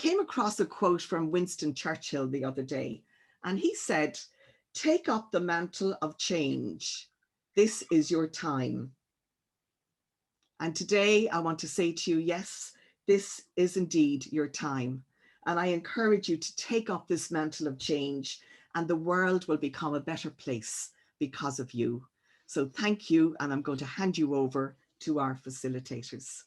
came across a quote from Winston Churchill the other day, and he said, "Take up the mantle of change. This is your time." And today I want to say to you, yes, this is indeed your time. And I encourage you to take up this mantle of change, and the world will become a better place because of you. So thank you, and I'm going to hand you over to our facilitators.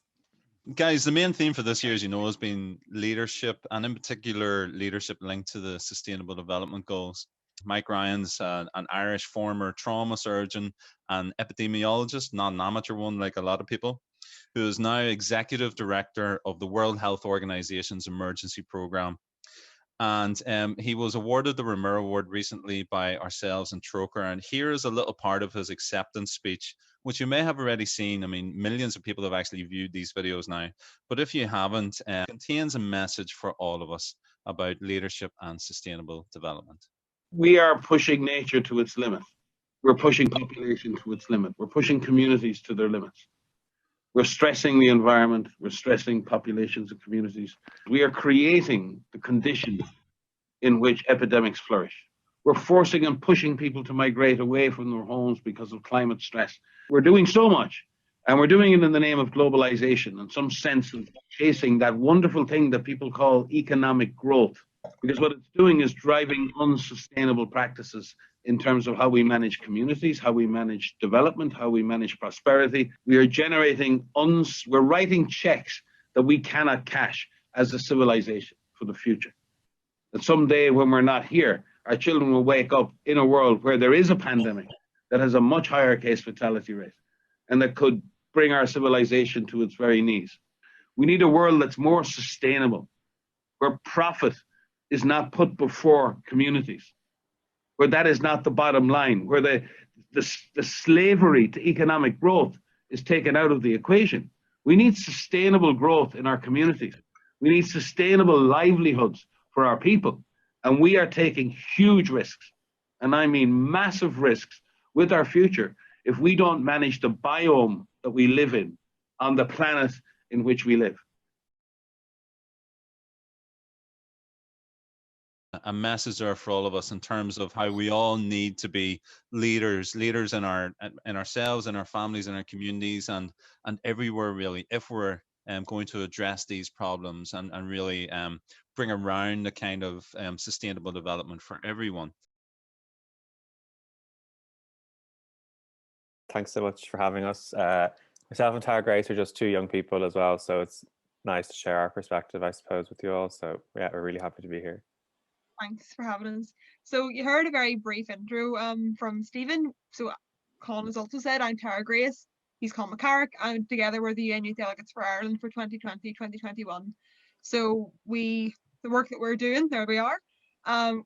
Guys, the main theme for this year, as you know, has been leadership, and in particular, leadership linked to the Sustainable Development Goals. Mike Ryan's an Irish former trauma surgeon and epidemiologist, not an amateur one like a lot of people, who is now executive director of the World Health Organization's emergency program. And he was awarded the Ramur Award recently by ourselves and Troker. And here is a little part of his acceptance speech, which you may have already seen. I mean, millions of people have actually viewed these videos now. But if you haven't, it contains a message for all of us about leadership and sustainable development. We are pushing nature to its limit. We're pushing population to its limit. We're pushing communities to their limits. We're stressing the environment. We're stressing populations and communities. We are creating the conditions in which epidemics flourish. We're forcing and pushing people to migrate away from their homes because of climate stress. We're doing so much, and we're doing it in the name of globalization and some sense of chasing that wonderful thing that people call economic growth, because what it's doing is driving unsustainable practices in terms of how we manage communities, how we manage development, how we manage prosperity. We are generating, we're writing checks that we cannot cash as a civilization for the future. And someday when we're not here, our children will wake up in a world where there is a pandemic that has a much higher case fatality rate and that could bring our civilization to its very knees. We need a world that's more sustainable, where profit is not put before communities, where that is not the bottom line, where the slavery to economic growth is taken out of the equation. We need sustainable growth in our communities. We need sustainable livelihoods for our people. And we are taking huge risks, and I mean massive risks, with our future if we don't manage the biome that we live in on the planet in which we live. A message there for all of us in terms of how we all need to be leaders in ourselves, in our families, in our communities, and everywhere really, if we're going to address these problems and really bring around the kind of sustainable development for everyone. Thanks so much for having us. Myself and Tara Grace are just two young people as well, so it's nice to share our perspective, I suppose, with you all. So yeah, we're really happy to be here. Thanks for having us. So you heard a very brief intro from Stephen. So Colin has also said, I'm Tara Grace, he's Colin McCarrick, and together we're the UN Youth Delegates for Ireland for 2020-2021. So the work that we're doing, there we are.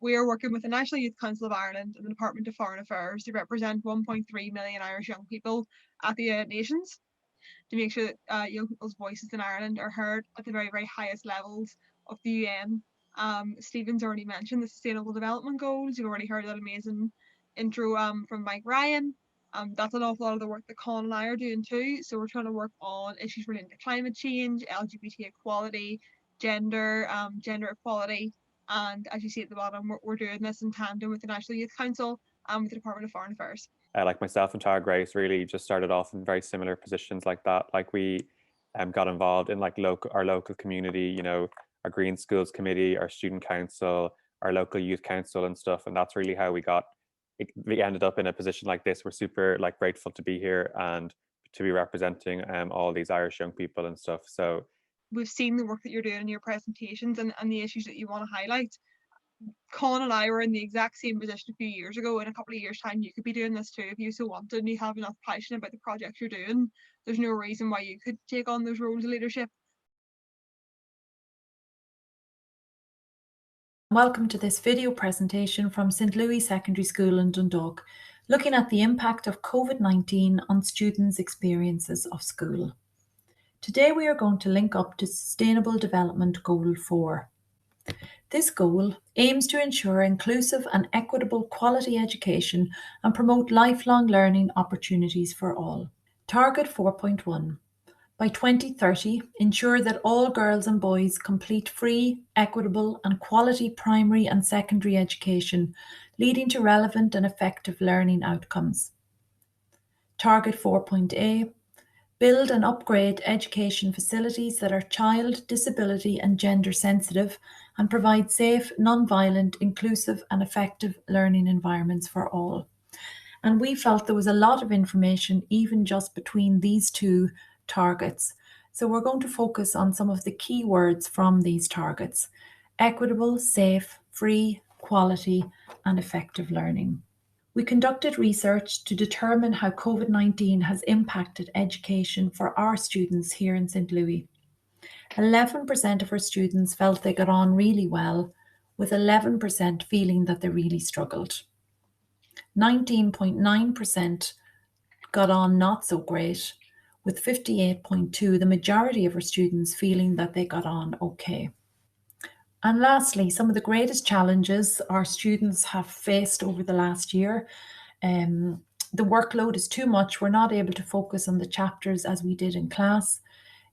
We are working with the National Youth Council of Ireland and the Department of Foreign Affairs to represent 1.3 million Irish young people at the United Nations, to make sure that young people's voices in Ireland are heard at the very, very highest levels of the UN. Stephen's already mentioned the Sustainable Development Goals. You've already heard that amazing intro from Mike Ryan. That's an awful lot of the work that Colin and I are doing too. So we're trying to work on issues relating to climate change, LGBT equality, gender equality. And as you see at the bottom, we're doing this in tandem with the National Youth Council and with the Department of Foreign Affairs. Like myself and Tara Grace really just started off in very similar positions like that. Like we got involved in like our local community, you know, our Green Schools Committee, our Student Council, our local youth council and stuff. And that's really how we ended up in a position like this. We're super like grateful to be here and to be representing all these Irish young people and stuff. So we've seen the work that you're doing in your presentations and the issues that you want to highlight. Colin and I were in the exact same position a few years ago. In a couple of years' time, you could be doing this too if you so wanted and you have enough passion about the project you're doing. There's no reason why you could take on those roles of leadership. Welcome to this video presentation from St. Louis Secondary School in Dundalk, looking at the impact of COVID-19 on students' experiences of school. Today we are going to link up to Sustainable Development Goal 4. This goal aims to ensure inclusive and equitable quality education and promote lifelong learning opportunities for all. Target 4.1. By 2030, ensure that all girls and boys complete free, equitable and quality primary and secondary education, leading to relevant and effective learning outcomes. Target 4.A, build and upgrade education facilities that are child, disability and gender sensitive and provide safe, non-violent, inclusive and effective learning environments for all. And we felt there was a lot of information even just between these two targets. So we're going to focus on some of the key words from these targets: equitable, safe, free, quality and effective learning. We conducted research to determine how COVID-19 has impacted education for our students here in St. Louis. 11% of our students felt they got on really well, with 11% feeling that they really struggled. 19.9% got on not so great, with 58.2%, the majority of our students feeling that they got on okay. And lastly, some of the greatest challenges our students have faced over the last year. The workload is too much. We're not able to focus on the chapters as we did in class.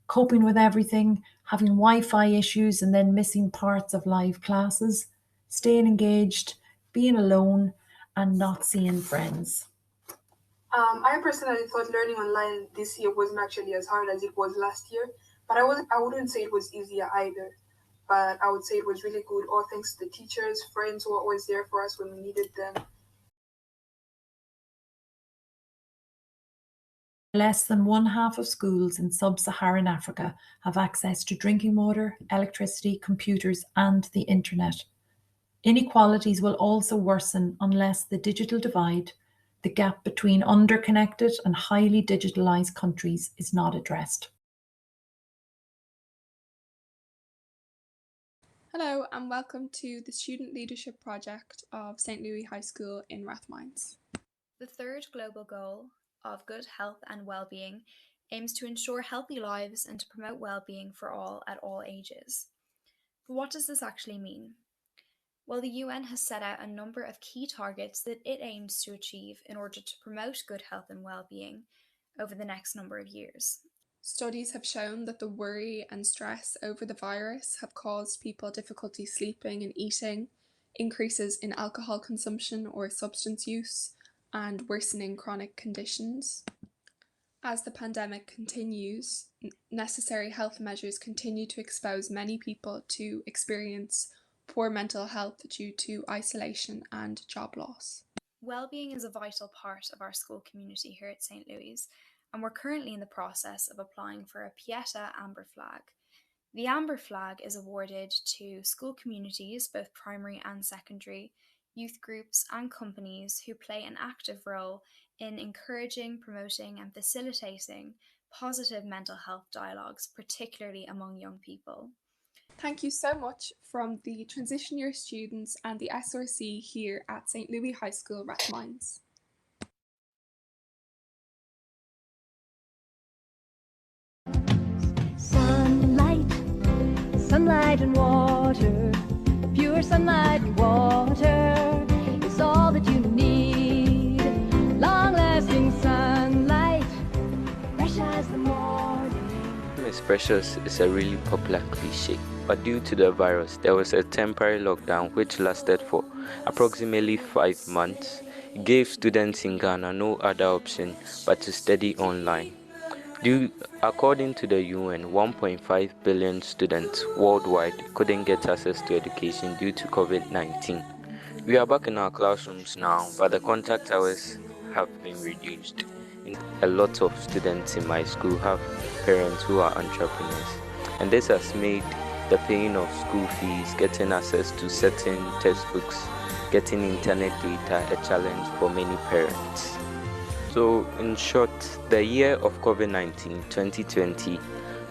Coping with everything, having Wi-Fi issues and then missing parts of live classes, staying engaged, being alone and not seeing friends. I personally thought learning online this year wasn't actually as hard as it was last year, but I wouldn't say it was easier either. But I would say it was really good, all thanks to the teachers, friends who were always there for us when we needed them. Less than one half of schools in sub-Saharan Africa have access to drinking water, electricity, computers, and the internet. Inequalities will also worsen unless the digital divide, the gap between underconnected and highly digitalized countries, is not addressed. Hello and welcome to the Student Leadership Project of St. Louis High School in Rathmines. The third global goal of good health and well-being aims to ensure healthy lives and to promote well-being for all at all ages. But what does this actually mean? Well, the UN has set out a number of key targets that it aims to achieve in order to promote good health and well-being over the next number of years. Studies have shown that the worry and stress over the virus have caused people difficulty sleeping and eating, increases in alcohol consumption or substance use, and worsening chronic conditions. As the pandemic continues, necessary health measures continue to expose many people to experience poor mental health due to isolation and job loss. Well-being is a vital part of our school community here at St. Louis, and we're currently in the process of applying for a Pieta Amber Flag. The Amber Flag is awarded to school communities, both primary and secondary, youth groups and companies who play an active role in encouraging, promoting and facilitating positive mental health dialogues, particularly among young people. Thank you so much from the transition year students and the SRC here at St. Louis High School, Rathmines. Sunlight and water, pure sunlight and water is all that you need. Long-lasting sunlight, fresh as the morning. Miss Precious is a really popular cliche, but due to the virus, there was a temporary lockdown which lasted for approximately 5 months. It gave students in Ghana no other option but to study online. According to the UN, 1.5 billion students worldwide couldn't get access to education due to COVID-19. We are back in our classrooms now, but the contact hours have been reduced. A lot of students in my school have parents who are entrepreneurs, and this has made the paying of school fees, getting access to certain textbooks, getting internet data a challenge for many parents. So, in short, the year of COVID-19, 2020,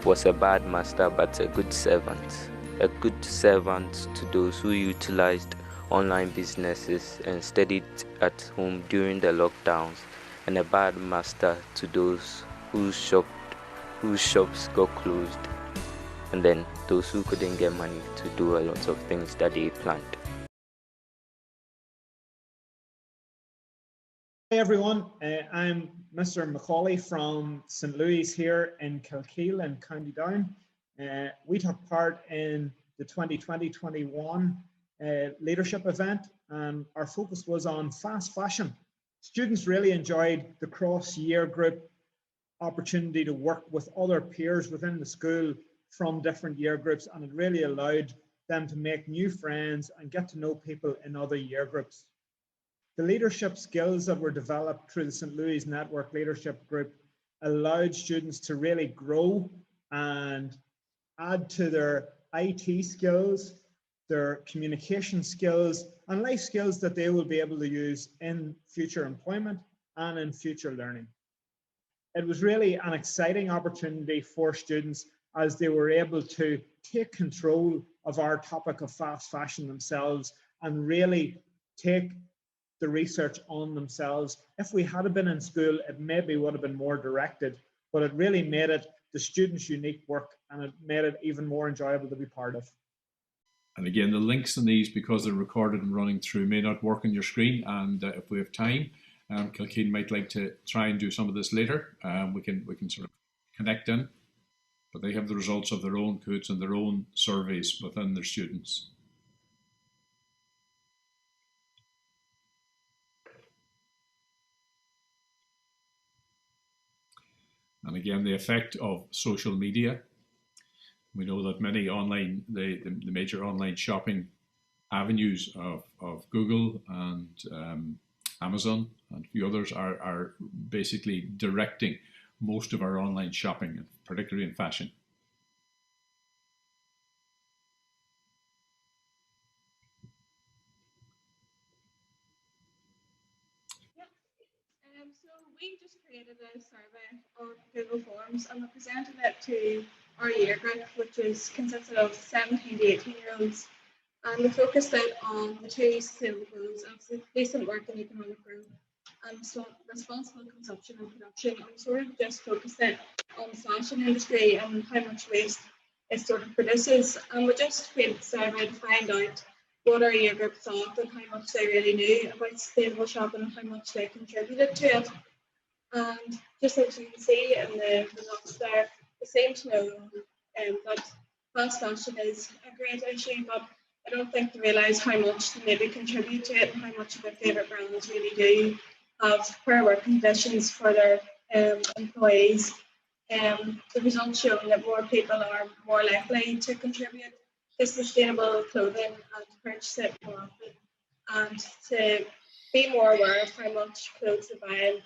was a bad master but a good servant. A good servant to those who utilized online businesses and studied at home during the lockdowns, and a bad master to those whose shops got closed, and then those who couldn't get money to do a lot of things that they planned. Hey everyone, I'm Mr. Macaulay from St. Louis here in Kilkeel in County Down. We took part in the 2020-21 leadership event, and our focus was on fast fashion. Students really enjoyed the cross-year group opportunity to work with other peers within the school from different year groups, and it really allowed them to make new friends and get to know people in other year groups. The leadership skills that were developed through the St. Louis Network Leadership Group allowed students to really grow and add to their IT skills, their communication skills, and life skills that they will be able to use in future employment and in future learning. It was really an exciting opportunity for students as they were able to take control of our topic of fast fashion themselves and really take the research on themselves. If we had been in school, it maybe would have been more directed, but it really made it the students' unique work, and it made it even more enjoyable to be part of. And again, the links in these, because they're recorded and running through, may not work on your screen. And if we have time, Kilkeen might like to try and do some of this later. We can sort of connect in, but they have the results of their own COOTs and their own surveys within their students. And again, the effect of social media. We know that many online, the major online shopping avenues of Google and Amazon and a few others are basically directing most of our online shopping, particularly in fashion. So we just created a survey on Google Forms and we presented it to our year group, which is consisted of 17 to 18-year-olds. And we focused it on the two sustainable goals of decent work and economic growth and responsible consumption and production. And we sort of just focused it on the fashion industry and how much waste it sort of produces. And we just created a survey to find out what our year group thought and how much they really knew about sustainable shopping and how much they contributed to it. And just as you can see in the results there, they seem to know that fast fashion is a great issue, but I don't think they realise how much they maybe contribute to it and how much of their favourite brands really do have fair work conditions for their employees. The results show that more people are more likely to contribute to sustainable clothing and to purchase it more often and to be more aware of how much clothes they're buying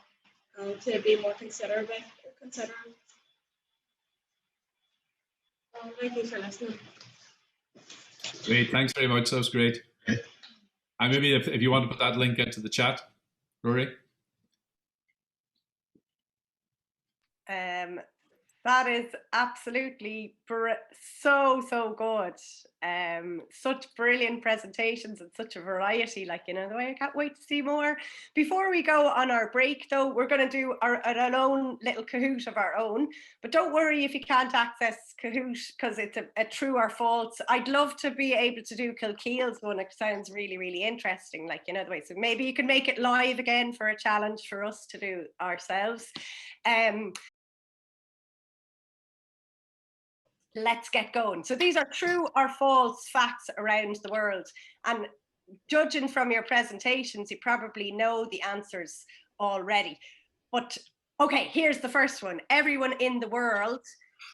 and to be more considerate. Thank you for listening. Great, thanks very much. That was great. And maybe if you want to put that link into the chat, Rory. That is absolutely so good. Such brilliant presentations and such a variety, like, you know, the way I can't wait to see more. Before we go on our break though, we're going to do our own little Kahoot of our own, but don't worry if you can't access Kahoot because it's a true or false. I'd love to be able to do Kilkeel's one. It sounds really interesting, like, you know, the way, so maybe you can make it live again for a challenge for us to do ourselves. Let's get going. So these are true or false facts around the world. And judging from your presentations, you probably know the answers already. But okay, here's the first one. Everyone in the world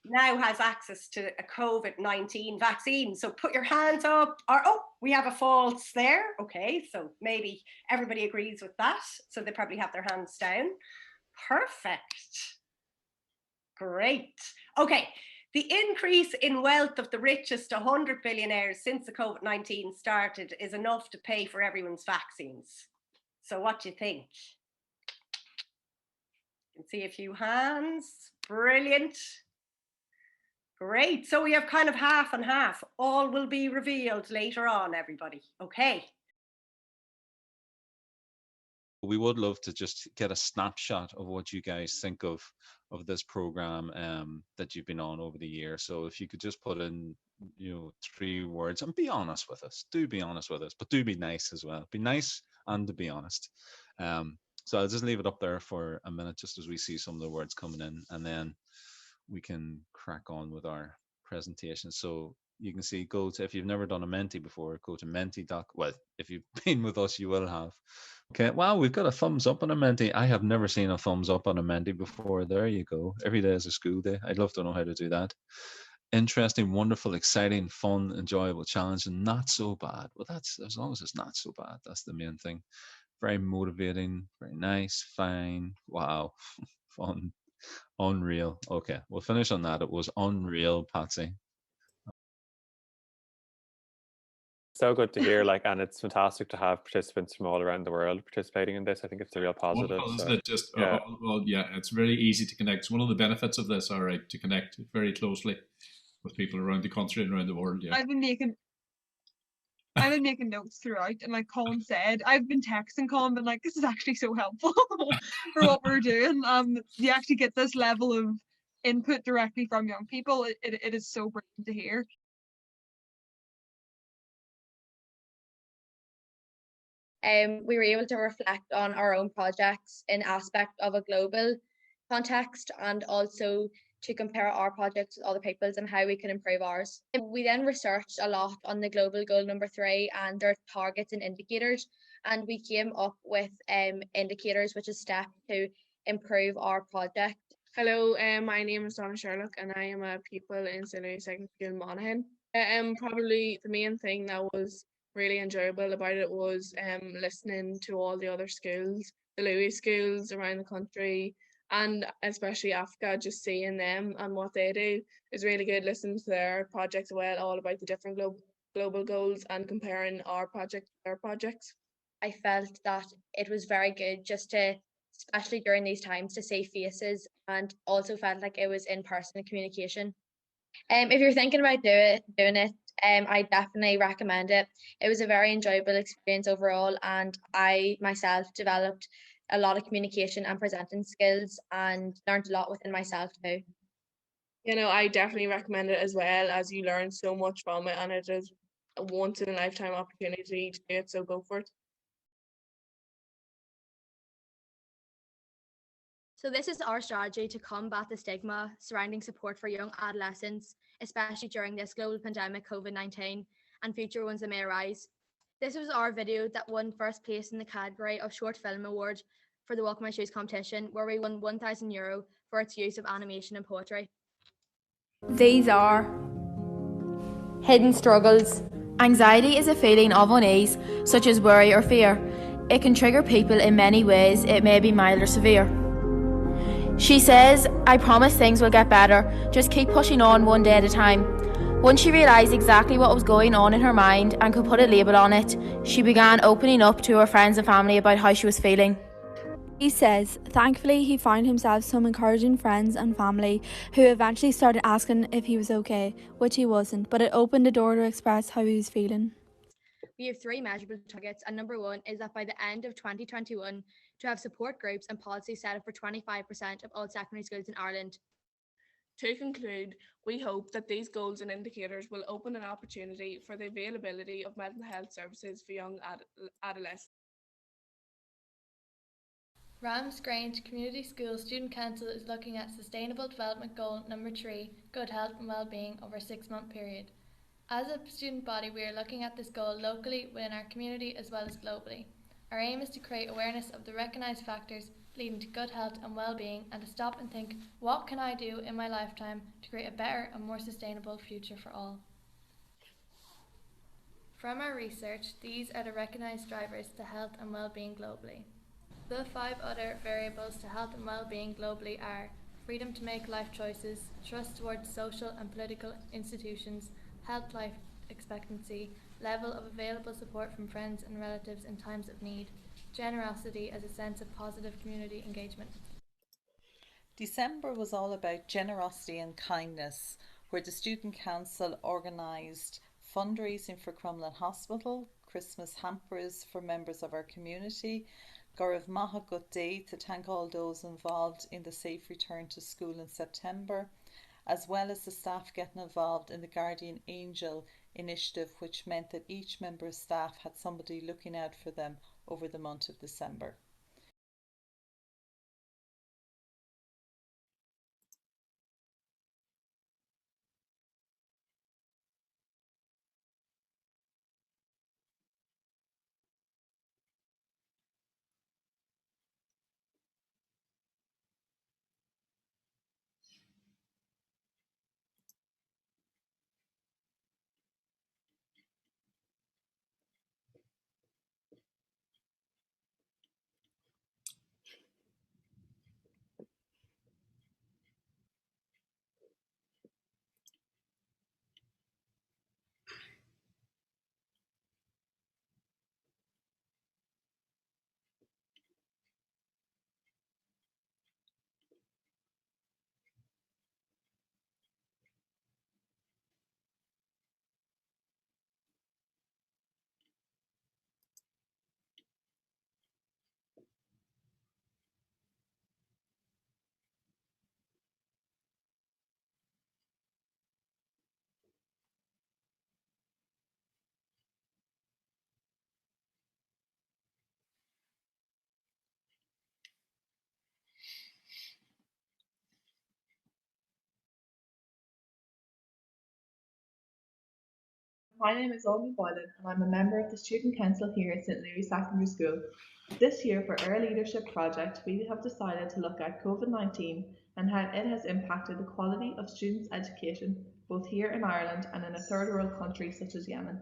now has access to a COVID-19 vaccine. So put your hands up, or, oh, we have a false there. Okay, so maybe everybody agrees with that. So they probably have their hands down. Perfect. Great. Okay. The increase in wealth of the richest 100 billionaires since the COVID-19 started is enough to pay for everyone's vaccines. So what do you think? You can see a few hands. Brilliant. Great. So we have kind of half and half. All will be revealed later on, everybody. Okay. We would love to just get a snapshot of what you guys think of this program that you've been on over the year. So if you could just put in, you know, 3 words and be honest with us. Do be honest with us, but do be nice as well. Be nice and to be honest. So I'll just leave it up there for a minute, just as we see some of the words coming in, and then we can crack on with our presentation. So you can see, if you've never done a Menti before, go to menti. Well, if you've been with us, you will have. Okay, wow, we've got a thumbs up on a Menti. I have never seen a thumbs up on a Menti before. There you go. Every day is a school day. I'd love to know how to do that. Interesting, wonderful, exciting, fun, enjoyable, challenge, and not so bad. Well, that's, as long as it's not so bad, that's the main thing. Very motivating, very nice, fine, wow, fun, unreal. Okay, we'll finish on that. It was unreal, Patsy. So good to hear, like, and it's fantastic to have participants from all around the world participating in this. I think it's a real positive. Wonderful, so, isn't it? Just yeah. Well, yeah, it's very easy to connect. It's one of the benefits of this, all right, to connect very closely with people around the country and around the world. Yeah. I've been making notes throughout, and like Colin said, I've been texting Colin, but like, this is actually so helpful for what we're doing. You actually get this level of input directly from young people. It is so brilliant to hear. We were able to reflect on our own projects in aspect of a global context, and also to compare our projects with other people's and how we can improve ours. We then researched a lot on the global goal number 3 and their targets and indicators, and we came up with indicators which is steps to improve our project. Hello, my name is Donna Sherlock and I am a pupil in St. Louis Secondary School in Monaghan. Probably the main thing that was really enjoyable about it was listening to all the other schools, the Louis schools around the country, and especially Africa, just seeing them and what they do is really good. Listening to their projects as well, all about the different global goals and comparing our project to their projects. I felt that it was very good just to, especially during these times, to see faces, and also felt like it was in-person communication. If you're thinking about doing it, I definitely recommend it. It was a very enjoyable experience overall, and I myself developed a lot of communication and presenting skills and learned a lot within myself too. You know, I definitely recommend it as well, as you learn so much from it, and it is a once in a lifetime opportunity to do it, so go for it. So this is our strategy to combat the stigma surrounding support for young adolescents, especially during this global pandemic COVID-19 and future ones that may arise. This was our video that won first place in the category of Short Film Award for the Walk My Shoes competition, where we won €1,000 for its use of animation and poetry. These are hidden struggles. Anxiety is a feeling of unease, such as worry or fear. It can trigger people in many ways. It may be mild or severe. She says, I promise things will get better. Just keep pushing on one day at a time. Once she realised exactly what was going on in her mind and could put a label on it, she began opening up to her friends and family about how she was feeling. He says, thankfully he found himself some encouraging friends and family who eventually started asking if he was okay, which he wasn't, but it opened the door to express how he was feeling. We have 3 measurable targets, and number 1 is that by the end of 2021, to have support groups and policies set up for 25% of all secondary schools in Ireland. To conclude, we hope that these goals and indicators will open an opportunity for the availability of mental health services for young adolescents. Ramsgrange Community School Student Council is looking at Sustainable Development Goal number 3, good health and well-being over a 6-month period. As a student body, we are looking at this goal locally within our community as well as globally. Our aim is to create awareness of the recognised factors leading to good health and well-being, and to stop and think, what can I do in my lifetime to create a better and more sustainable future for all? From our research, these are the recognised drivers to health and well-being globally. The 5 other variables to health and well-being globally are freedom to make life choices, trust towards social and political institutions, health life expectancy, level of available support from friends and relatives in times of need, generosity as a sense of positive community engagement. December was all about generosity and kindness, where the Student Council organised fundraising for Crumlin Hospital, Christmas hampers for members of our community, Gaurav Mahagut Day to thank all those involved in the safe return to school in September, as well as the staff getting involved in the Guardian Angel initiative, which meant that each member of staff had somebody looking out for them over the month of December. My name is Ollie Boylan and I'm a member of the Student Council here at St. Louis Secondary School. This year for our Leadership Project, we have decided to look at COVID-19 and how it has impacted the quality of students' education, both here in Ireland and in a third world country such as Yemen.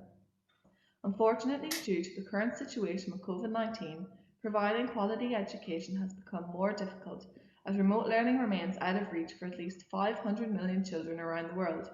Unfortunately, due to the current situation with COVID-19, providing quality education has become more difficult as remote learning remains out of reach for at least 500 million children around the world.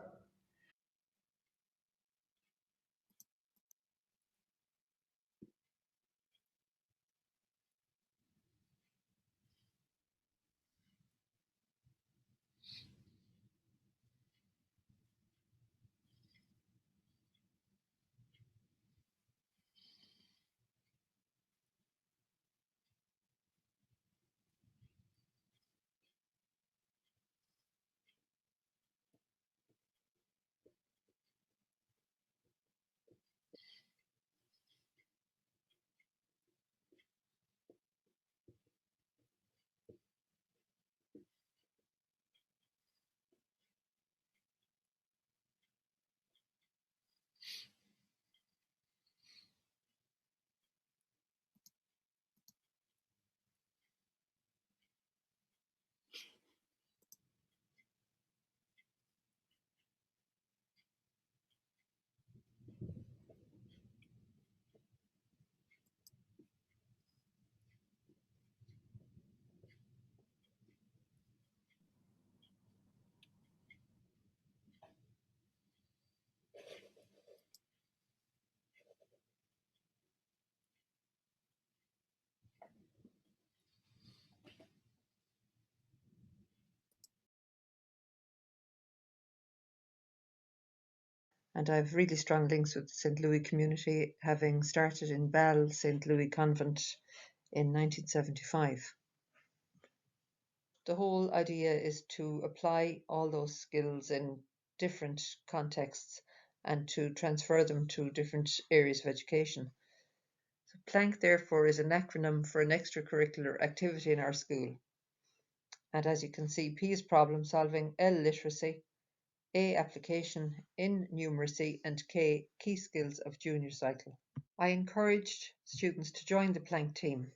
And I have really strong links with the St. Louis community, having started in Ball St. Louis Convent in 1975. The whole idea is to apply all those skills in different contexts and to transfer them to different areas of education. So PLANK, therefore, is an acronym for an extracurricular activity in our school. And as you can see, P is problem solving, L literacy, A application, N numeracy, and K key skills of junior cycle. I encouraged students to join the PLANK team.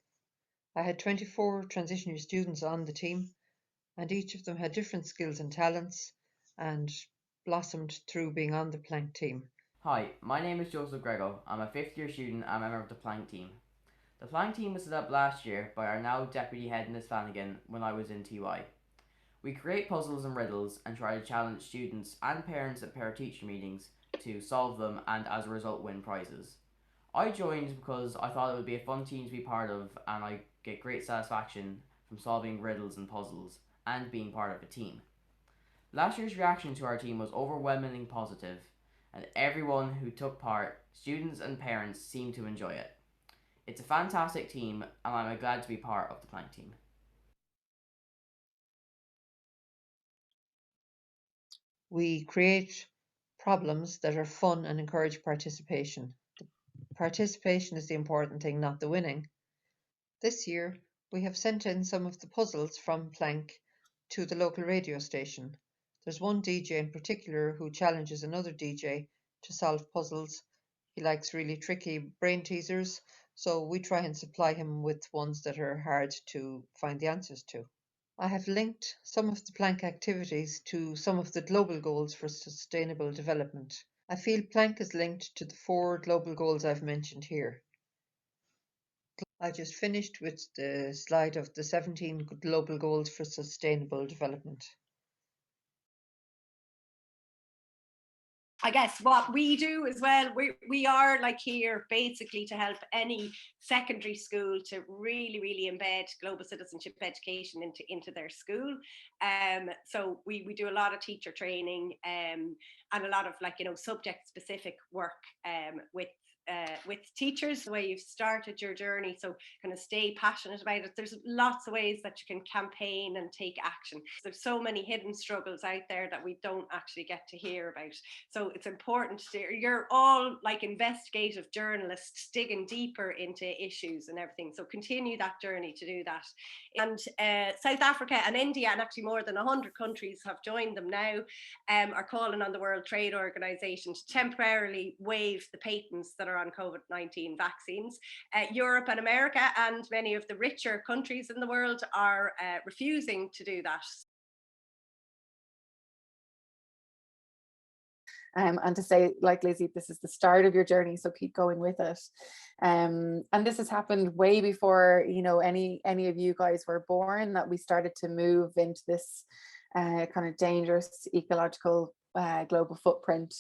I had 24 transition year students on the team, and each of them had different skills and talents and blossomed through being on the PLANK team. Hi, my name is Joseph Grego. I'm a 5th year student and a member of the PLANK team. The PLANK team was set up last year by our now deputy head Miss Flanagan when I was in TY. We create puzzles and riddles and try to challenge students and parents at parent-teacher meetings to solve them and as a result win prizes. I joined because I thought it would be a fun team to be part of and I get great satisfaction from solving riddles and puzzles and being part of a team. Last year's reaction to our team was overwhelmingly positive and everyone who took part, students and parents, seemed to enjoy it. It's a fantastic team and I'm glad to be part of the PLANK team. We create problems that are fun and encourage participation. The participation is the important thing, not the winning. This year, we have sent in some of the puzzles from PLANK to the local radio station. There's one DJ in particular who challenges another DJ to solve puzzles. He likes really tricky brain teasers, so we try and supply him with ones that are hard to find the answers to. I have linked some of the PLANK activities to some of the global goals for sustainable development. I feel PLANK is linked to the 4 global goals I've mentioned here. I just finished with the slide of the 17 global goals for sustainable development. I guess what we do as well, we are like here basically to help any secondary school to really embed global citizenship education into their school. So we do a lot of teacher training and a lot of subject specific work with with teachers, the way you've started your journey. So kind of stay passionate about it. There's lots of ways that you can campaign and take action. There's so many hidden struggles out there that we don't actually get to hear about. So it's important you're all like investigative journalists digging deeper into issues and everything. So continue that journey to do that. And South Africa and India, and actually more than 100 countries have joined them now, are calling on the World Trade Organization to temporarily waive the patents that are on COVID-19 vaccines. Europe and America and many of the richer countries in the world are refusing to do that. And to say, like Lizzie, this is the start of your journey, so keep going with it. And this has happened way before, you know, any of you guys were born, that we started to move into this kind of dangerous ecological global footprint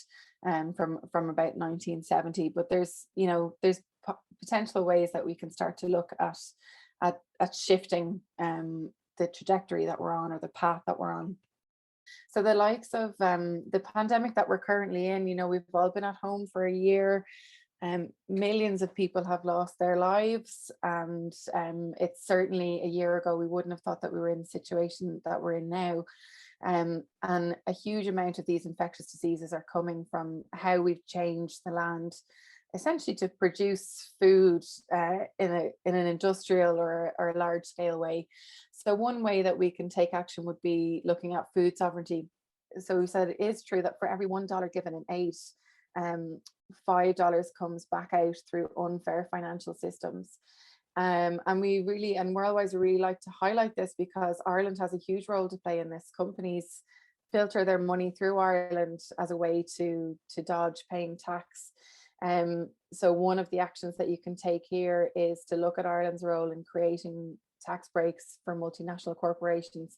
from about 1970. But there's, you know, there's potential ways that we can start to look at shifting the trajectory that we're on, or the path that we're on. So the likes of the pandemic that we're currently in, you know, we've all been at home for a year. Millions of people have lost their lives, and it's certainly a year ago we wouldn't have thought that we were in the situation that we're in now. And a huge amount of these infectious diseases are coming from how we've changed the land, essentially to produce food in an industrial or a large scale way. So one way that we can take action would be looking at food sovereignty. So we said it is true that for every $1 given in aid, $5 comes back out through unfair financial systems. And we're always really like to highlight this, because Ireland has a huge role to play in this. Companies filter their money through Ireland as a way to dodge paying tax. So one of the actions that you can take here is to look at Ireland's role in creating tax breaks for multinational corporations,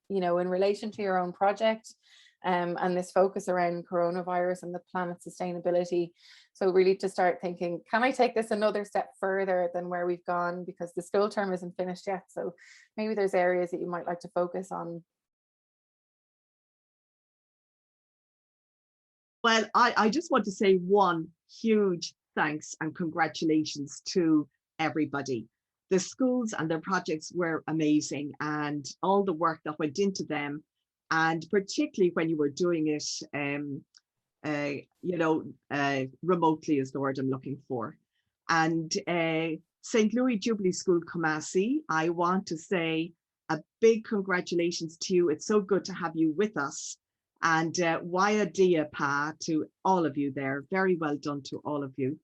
you know, in relation to your own project, and this focus around coronavirus and the planet's sustainability. So really to start thinking, can I take this another step further than where we've gone? Because the school term isn't finished yet. So maybe there's areas that you might like to focus on. Well, I just want to say one huge thanks and congratulations to everybody. The schools and their projects were amazing, and all the work that went into them, and particularly when you were doing it, remotely is the word I'm looking for. And St. Louis Jubilee School Kumasi, I want to say a big congratulations to you. It's so good to have you with us. And Waya Dia Pa to all of you there. Very well done to all of you.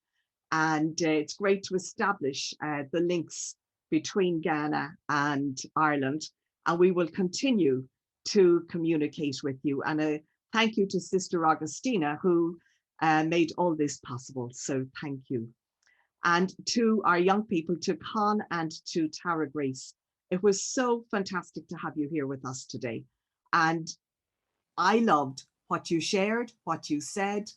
And it's great to establish the links between Ghana and Ireland. And we will continue to communicate with you. And thank you to Sister Augustina, who made all this possible. So thank you. And to our young people, to Con and to Tara Grace, it was so fantastic to have you here with us today. And I loved what you shared, what you said,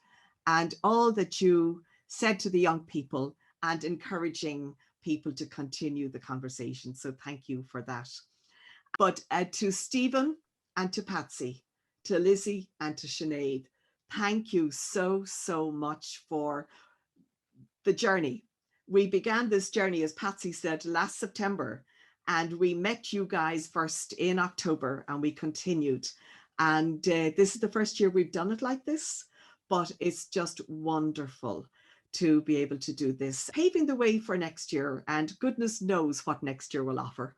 and all that you said to the young people, and encouraging people to continue the conversation. So thank you for that. But to Stephen and to Patsy, to Lizzie and to Sinead, thank you so much for the journey. We began this journey, as Patsy said, last September, and we met you guys first in October, and we continued. And this is the first year we've done it like this, but it's just wonderful to be able to do this, paving the way for next year, and goodness knows what next year will offer.